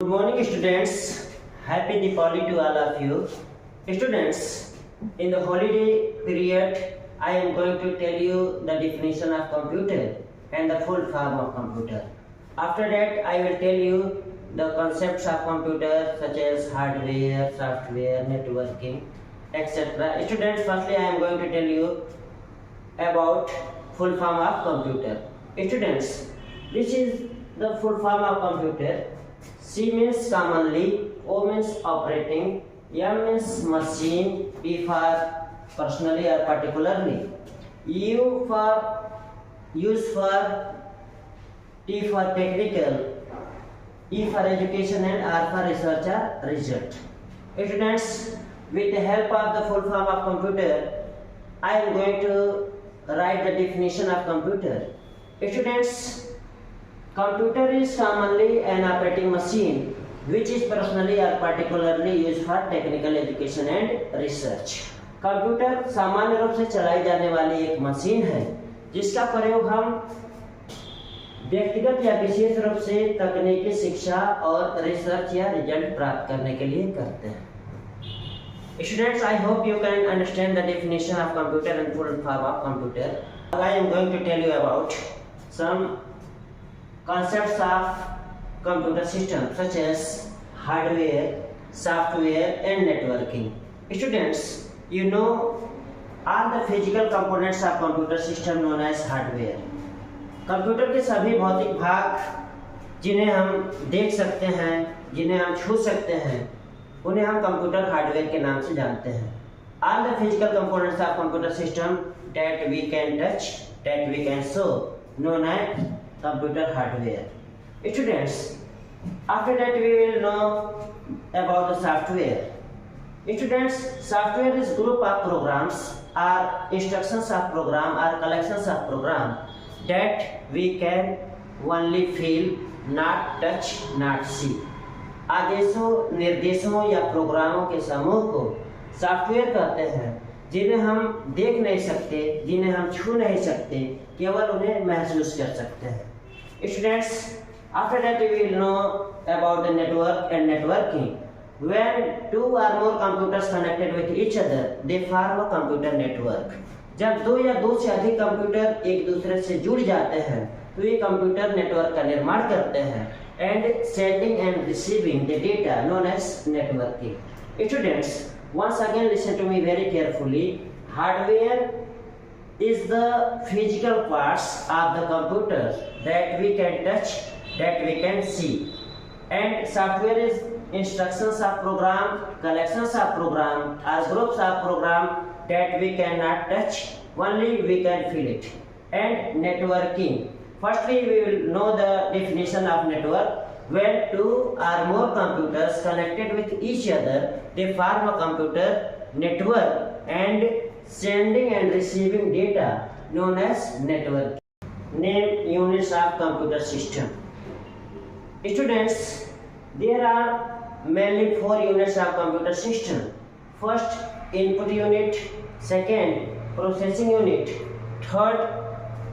Good morning, students. Happy Diwali to all of you. Students, in the holiday period, I am going to tell you the definition of computer and the full form of computer. After that, I will tell you the concepts of computer such as hardware, software, networking, etc. Students, firstly, I am going to tell you about full form of computer. Students, this is the full form of computer. C means commonly, O means operating, M means machine, P for personally or particularly, U for use for, T for technical, E for education and R for research or result. Students, with the help of the full form of computer, I am going to write the definition of computer. Students, computer is commonly an operating machine which is personally or particularly used for technical education and research. Computer सामान्य रूप से चलाई जाने वाली एक machine है जिसका प्रयोग हम व्यक्तिगत या विशेष रूप से तकनीकी शिक्षा और रिसर्च या रिजल्ट प्राप्त करने के लिए करते हैं. Students, I hope you can understand the definition of computer and full form of computer. I am going to tell you about some concepts of computer system such as hardware, software and networking. Students, you know all the physical components of computer system known as hardware. Computer के सभी भौतिक भाग जिन्हें हम देख सकते हैं, जिन्हें हम छू सकते हैं, उन्हें हम कंप्यूटर हार्डवेयर के नाम से जानते हैं. All the physical components of computer system that we can touch, that we can show, known as computer hardware. Students, after that we will know about the software. Students, software is group of programs or instructions of program or collections of program that we can only feel, not touch, not see. आदेशों, निर्देशों या प्रोग्रामों के समूह को software कहते हैं जिन्हें हम देख नहीं सकते, जिन्हें हम छू नहीं सकते, केवल उन्हें महसूस कर सकते हैं. Students, after that we will know about the network and networking. When two or more computers connected with each other, they form a computer network. जब दो या दो से अधिक कंप्यूटर एक दूसरे से जुड़ जाते हैं तो ये कंप्यूटर नेटवर्क का निर्माण करते हैं. And sending and receiving the data known as networking. Students, once again listen to me very carefully. Hardware is the physical parts of the computer that we can touch, that we can see. And software is instructions of program, collections of program, or groups of program that we cannot touch, only we can feel it. And networking. Firstly, we will know the definition of network. When two or more computers connected with each other, they form a computer network and sending and receiving data known as network. Name units of computer system. Students, there are mainly 4 units of computer system. First, input unit. Second, processing unit. Third,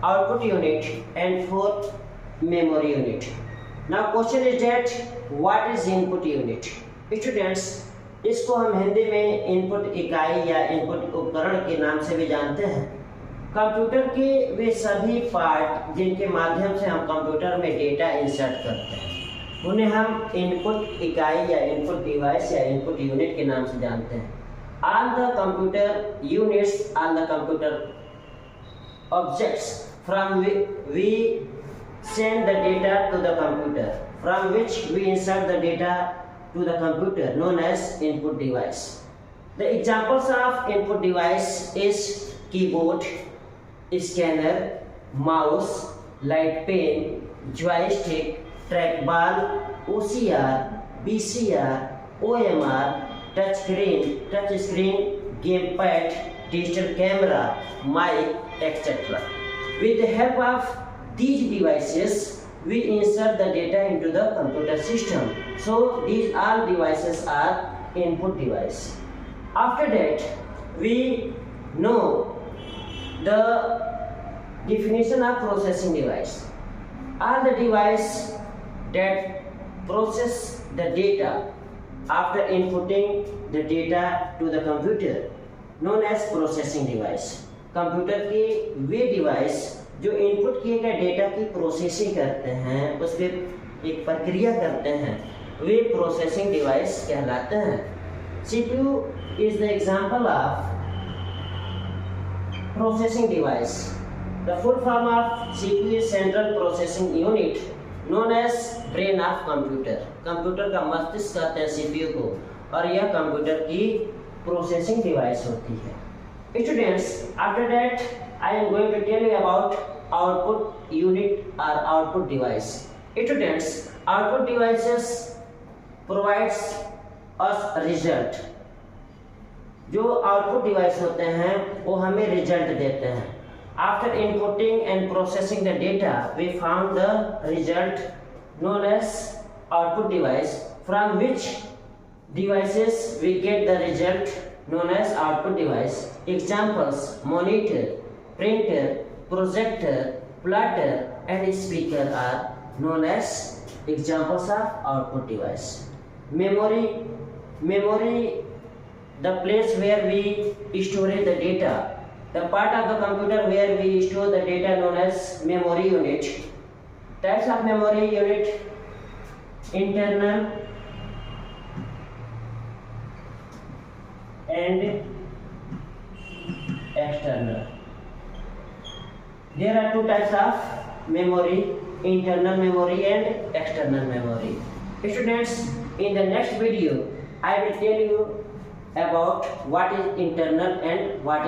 output unit. And fourth, memory unit. Now question is that what is input unit? Students, इसको हम हिंदी में input इकाई या input उपकरण के नाम से भी जानते हैं. कंप्यूटर के वे सभी पार्ट जिनके माध्यम से हम कंप्यूटर में डेटा इंसर्ट करते हैं उन्हें हम इनपुट इकाई या इनपुट डिवाइस या इनपुट यूनिट के नाम से जानते हैं. All the computer units, all the computer objects from we send the data to the computer, from which we insert the data to the computer, known as input device. The examples of input device is keyboard, scanner, mouse, light pen, joystick, trackball, OCR, BCR, OMR, touch screen, gamepad, digital camera, mic, etc. With the help of these devices, we insert the data into the computer system. So these all devices are input device. After that, we know the definition of processing device. All the device that process the data after inputting the data to the computer known as processing device. Computer के वे device जो input किए गए data की processing करते हैं, उस पर एक प्रक्रिया करते हैं, वे प्रोसेसिंग डिवाइस कहलाते हैं. CPU is the example of processing device. The full form of CPU is Central Processing Unit, known as brain of computer. Computer का मस्तिष्क कहते हैं CPU को, और यह कंप्यूटर की प्रोसेसिंग डिवाइस होती है. Students, after that I am going to tell you about output unit or output device. Students, output devices provides us result. जो आउटपुट डिवाइस होते हैं वो हमें रिजल्ट देते हैं. After inputting and processing the data, we found the result known as output device, from which devices we get the result known as output device. Examples: monitor, printer, projector, plotter and speaker are known as examples of output device. Memory, the place where we store the data, the part of the computer where we store the data known as memory unit. Types of memory unit: internal and external. There are two types of memory: internal memory and external memory. Students, in the next video I will tell you about what is internal and what